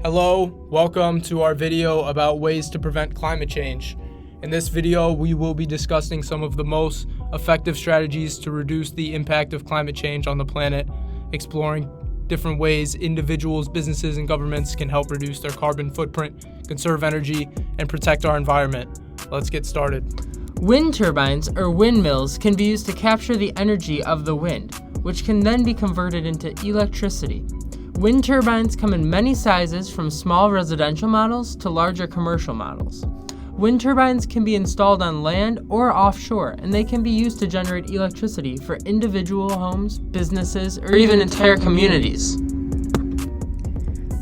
Hello, welcome to our video about ways to prevent climate change. In this video, we will be discussing some of the most effective strategies to reduce the impact of climate change on the planet, exploring different ways individuals, businesses, and governments can help reduce their carbon footprint, conserve energy, and protect our environment. Let's get started. Wind turbines, or windmills, can be used to capture the energy of the wind, which can then be converted into electricity. Wind turbines come in many sizes, from small residential models to larger commercial models. Wind turbines can be installed on land or offshore, and they can be used to generate electricity for individual homes, businesses, or even entire communities.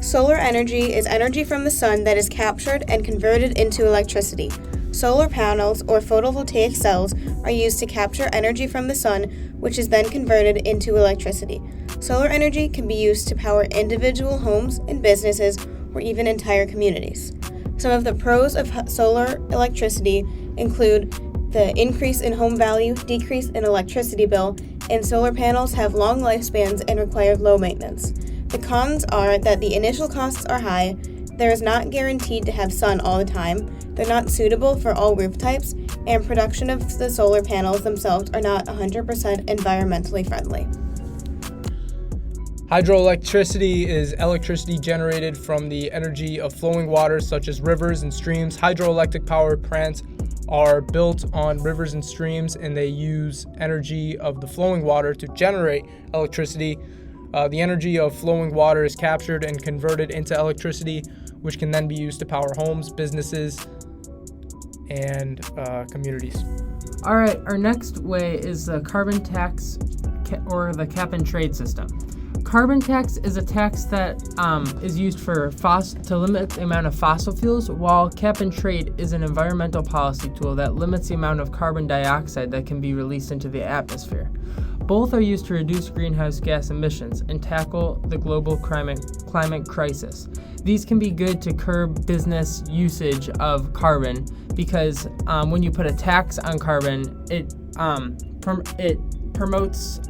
Solar energy is energy from the sun that is captured and converted into electricity. Solar panels or photovoltaic cells are used to capture energy from the sun, which is then converted into electricity. Solar energy can be used to power individual homes and businesses or even entire communities. Some of the pros of solar electricity include the increase in home value, decrease in electricity bill, and solar panels have long lifespans and require low maintenance. The cons are that the initial costs are high, there is not guaranteed to have sun all the time, they're not suitable for all roof types, and production of the solar panels themselves are not 100% environmentally friendly. Hydroelectricity is electricity generated from the energy of flowing waters such as rivers and streams. Hydroelectric power plants are built on rivers and streams, and they use energy of the flowing water to generate electricity. The energy of flowing water is captured and converted into electricity, which can then be used to power homes, businesses, and communities. All right, our next way is the carbon tax or the cap and trade system. Carbon tax is a tax that is used to limit the amount of fossil fuels, while cap and trade is an environmental policy tool that limits the amount of carbon dioxide that can be released into the atmosphere. Both are used to reduce greenhouse gas emissions and tackle the global climate crisis. These can be good to curb business usage of carbon because when you put a tax on carbon, it promotes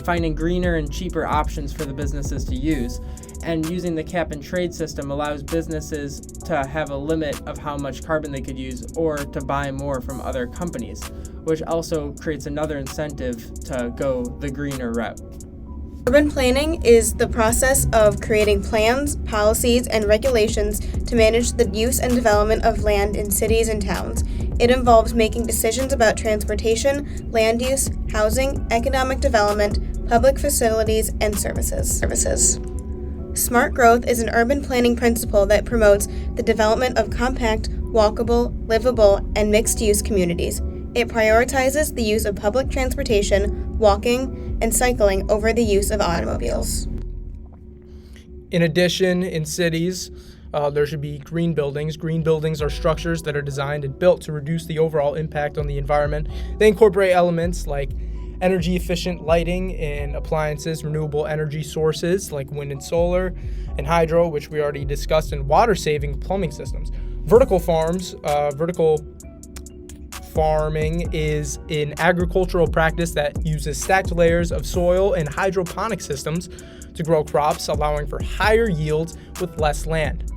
finding greener and cheaper options for the businesses to use. And using the cap and trade system allows businesses to have a limit of how much carbon they could use or to buy more from other companies, which also creates another incentive to go the greener route. Urban planning is the process of creating plans, policies, and regulations to manage the use and development of land in cities and towns. It involves making decisions about transportation, land use, housing, economic development, public facilities, and services. Smart growth is an urban planning principle that promotes the development of compact, walkable, livable, and mixed-use communities. It prioritizes the use of public transportation, walking, and cycling over the use of automobiles. In addition, in cities, there should be green buildings. Green buildings are structures that are designed and built to reduce the overall impact on the environment. They incorporate elements like energy-efficient lighting and appliances, renewable energy sources like wind and solar, and hydro, which we already discussed, and water-saving plumbing systems. Vertical farming is an agricultural practice that uses stacked layers of soil and hydroponic systems to grow crops, allowing for higher yields with less land.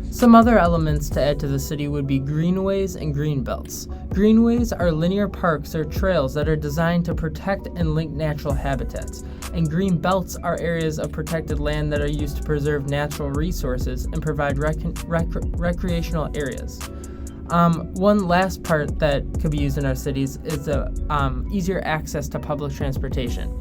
Some other elements to add to the city would be greenways and greenbelts. Greenways are linear parks or trails that are designed to protect and link natural habitats, and greenbelts are areas of protected land that are used to preserve natural resources and provide recreational areas. One last part that could be used in our cities is easier access to public transportation.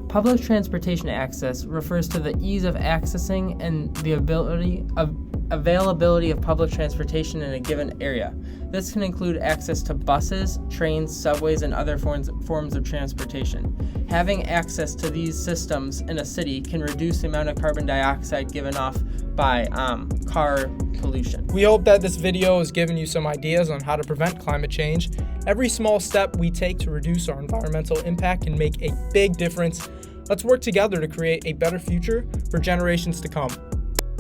Public transportation access refers to the ease of accessing and the availability of public transportation in a given area. This can include access to buses, trains, subways, and other forms of transportation. Having access to these systems in a city can reduce the amount of carbon dioxide given off by car pollution. We hope that this video has given you some ideas on how to prevent climate change. Every small step we take to reduce our environmental impact can make a big difference. Let's work together to create a better future for generations to come.